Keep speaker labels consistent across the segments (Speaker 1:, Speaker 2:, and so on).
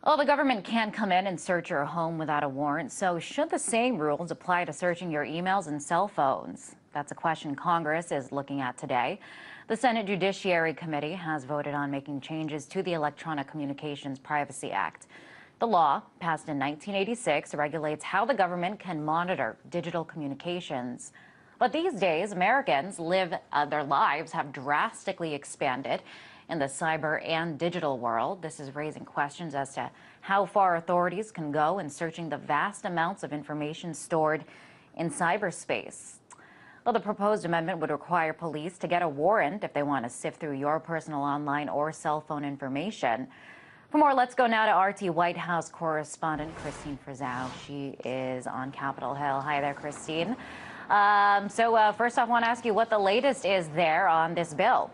Speaker 1: Well, the government can't come in and search your home without a warrant, so should the same rules apply to searching your emails and cell phones? That's a question Congress is looking at today. The Senate Judiciary Committee has voted on making changes to the Electronic Communications Privacy Act. The law, passed in 1986, regulates how the government can monitor digital communications. But these days, Americans their lives have drastically expanded in the cyber and digital world. This is raising questions as to how far authorities can go in searching the vast amounts of information stored in cyberspace. Well, the proposed amendment would require police to get a warrant if they want to sift through your personal online or cell phone information. For more, let's go now to RT White House correspondent Christine Frizzell. She is on Capitol Hill. Hi there, Christine. First off, I want to ask you what the latest is there on this bill.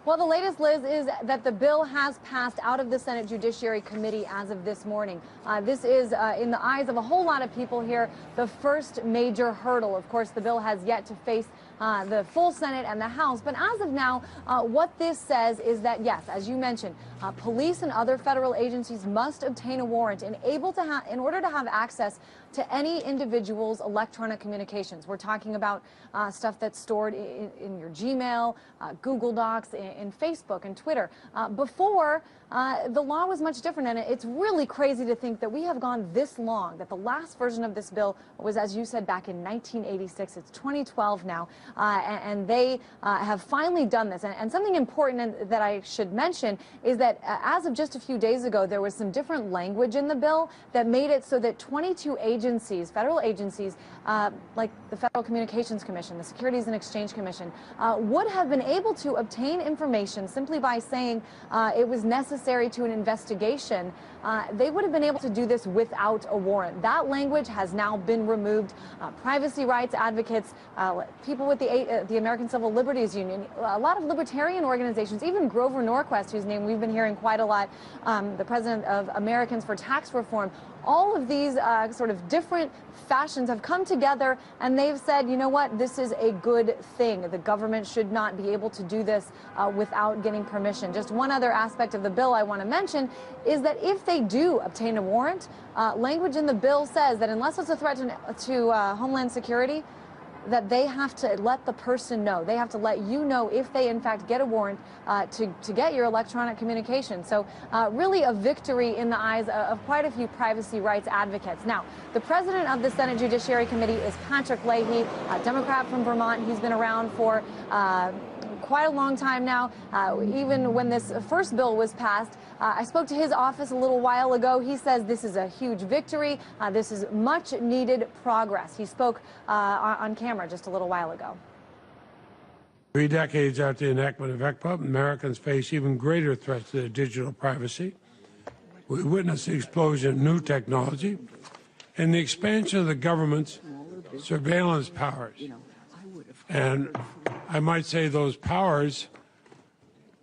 Speaker 2: Well, the latest, Liz, is that the bill has passed out of the Senate Judiciary Committee as of this morning. This is, in the eyes of a whole lot of people here, the first major hurdle. Of course, the bill has yet to face the full Senate and the House. But as of now, what this says is that, yes, as you mentioned, police and other federal agencies must obtain a warrant in order to have access to any individual's electronic communications. We're talking about stuff that's stored in your Gmail, Google Docs, in Facebook and Twitter. Before, the law was much different, and it's really crazy to think that we have gone this long, that the last version of this bill was, as you said, back in 1986. It's 2012 now, and they have finally done this. And something important that I should mention is that as of just a few days ago, there was some different language in the bill that made it so that 22 agencies, federal agencies, like the Federal Communications Commission, the Securities and Exchange Commission, would have been able to obtain information simply by saying it was necessary to an investigation. They would have been able to do this without a warrant. That language has now been removed. Privacy rights advocates, people with the American Civil Liberties Union, a lot of libertarian organizations, even Grover Norquist, whose name we've been hearing quite a lot, the president of Americans for Tax Reform. All of these sort of different fashions have come together, and they've said, you know what, this is a good thing. The government should not be able to do this without getting permission. Just one other aspect of the bill I want to mention is that if they do obtain a warrant, language in the bill says that unless it's a threat to Homeland Security, that they have to let the person know. They have to let you know if they, in fact, get a warrant to get your electronic communication. So really a victory in the eyes of quite a few privacy rights advocates. Now, the president of the Senate Judiciary Committee is Patrick Leahy, a Democrat from Vermont. He's been around for quite a long time now. Even when this first bill was passed, I spoke to his office a little while ago. He says this is a huge victory. This is much needed progress. He spoke on camera just a little while ago.
Speaker 3: 3 decades after the enactment of ECPA, Americans face even greater threats to their digital privacy. We witnessed the explosion of new technology and the expansion of the government's surveillance powers. And I might say those powers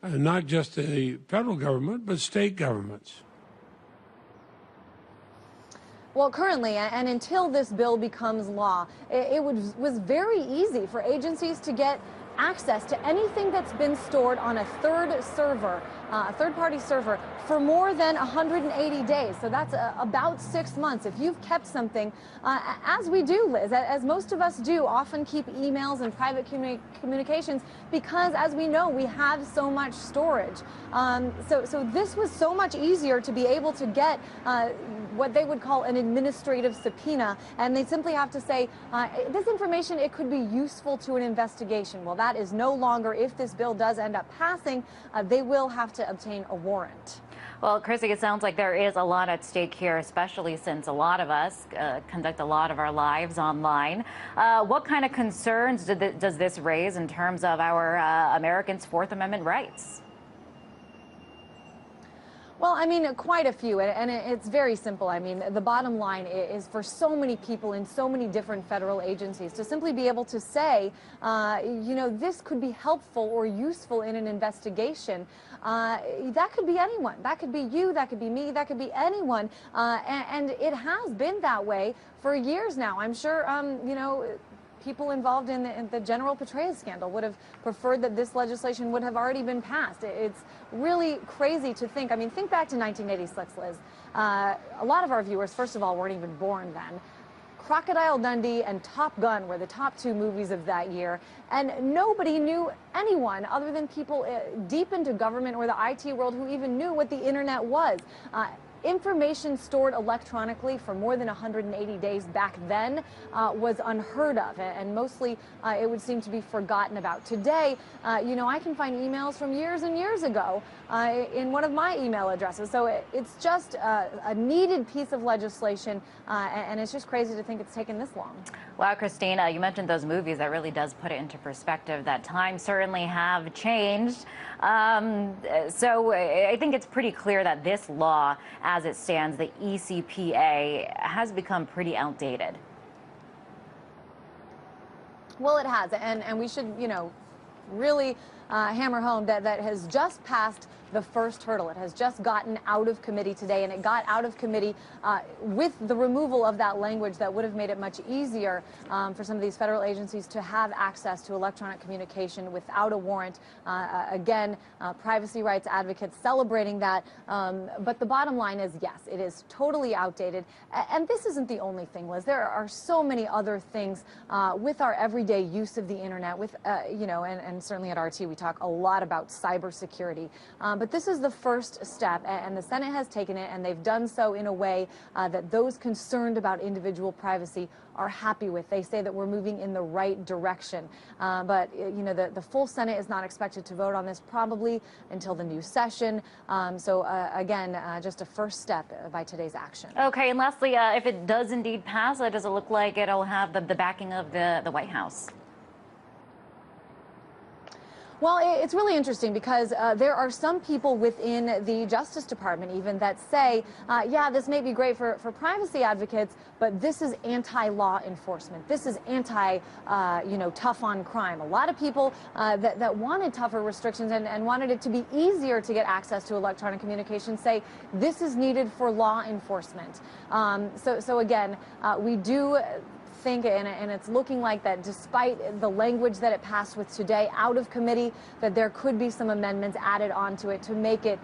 Speaker 3: are not just the federal government, but state governments.
Speaker 2: Well, currently, and until this bill becomes law, it was very easy for agencies to get access to anything that's been stored on a third-party server for more than 180 days. So that's about 6 months. If you've kept something, as we do, Liz, as most of us do, often keep emails and private communications because, as we know, we have so much storage. So this was so much easier to be able to get what they would call an administrative subpoena, and they simply have to say, this information, it could be useful to an investigation. Well, that is no longer, if this bill does end up passing, they will have to obtain a warrant.
Speaker 1: Well, Chrissy, it sounds like there is a lot at stake here, especially since a lot of us conduct a lot of our lives online. What kind of concerns does this raise in terms of our Americans' Fourth Amendment rights?
Speaker 2: Well, I mean, quite a few, and it's very simple. I mean, the bottom line is for so many people in so many different federal agencies to simply be able to say, you know, this could be helpful or useful in an investigation. That could be anyone. That could be you. That could be me. That could be anyone. And it has been that way for years now. I'm sure, you know, people involved in the General Petraeus scandal would have preferred that this legislation would have already been passed. It's really crazy to think. I mean, think back to 1986, Liz. A lot of our viewers, first of all, weren't even born then. Crocodile Dundee and Top Gun were the top two movies of that year, and nobody knew anyone other than people deep into government or the IT world who even knew what the internet was. Information stored electronically for more than 180 days back then was unheard of, and mostly it would seem to be forgotten about. Today, you know, I can find emails from years and years ago in one of my email addresses. So it's just a needed piece of legislation, and it's just crazy to think it's taken this long.
Speaker 1: Wow, Christina, you mentioned those movies. That really does put it into perspective that times certainly have changed. So I think it's pretty clear that this law, as it stands, the ECPA, has become pretty outdated.
Speaker 2: Well, it has, and we should, you know, really hammer home that has just passed the first hurdle. It has just gotten out of committee today, and it got out of committee with the removal of that language that would have made it much easier for some of these federal agencies to have access to electronic communication without a warrant. Again, privacy rights advocates celebrating that. But the bottom line is, yes, it is totally outdated. And this isn't the only thing, Liz. There are so many other things with our everyday use of the internet, with, you know, and certainly at RT we talk a lot about cybersecurity. But this is the first step, and the Senate has taken it, and they've done so in a way that those concerned about individual privacy are happy with. They say that we're moving in the right direction. But, you know, the full Senate is not expected to vote on this probably until the new session. So, again, just a first step by today's action.
Speaker 1: Okay, and lastly, if it does indeed pass, does it look like it'll have the backing of the White House?
Speaker 2: Well, it's really interesting because there are some people within the Justice Department even that say, yeah, this may be great for privacy advocates, but this is anti-law enforcement. This is you know, tough on crime. A lot of people that wanted tougher restrictions and wanted it to be easier to get access to electronic communication say this is needed for law enforcement. So again, we do think, and it's looking like that despite the language that it passed with today out of committee, that there could be some amendments added onto it to make it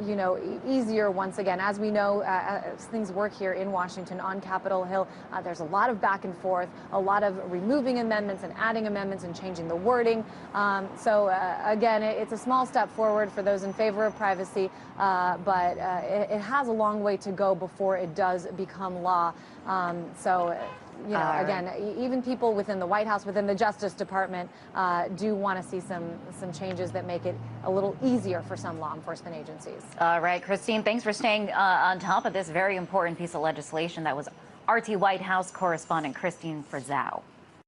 Speaker 2: you know, easier once again. As we know, as things work here in Washington on Capitol Hill, there's a lot of back and forth, a lot of removing amendments and adding amendments and changing the wording. So again, it's a small step forward for those in favor of privacy, but it has a long way to go before it does become law. So, you know, again, even people within the White House, within the Justice Department, do want to see some changes that make it a little easier for some law enforcement agencies.
Speaker 1: All right, Christine, thanks for staying on top of this very important piece of legislation. That was RT White House correspondent Christine Frizzell.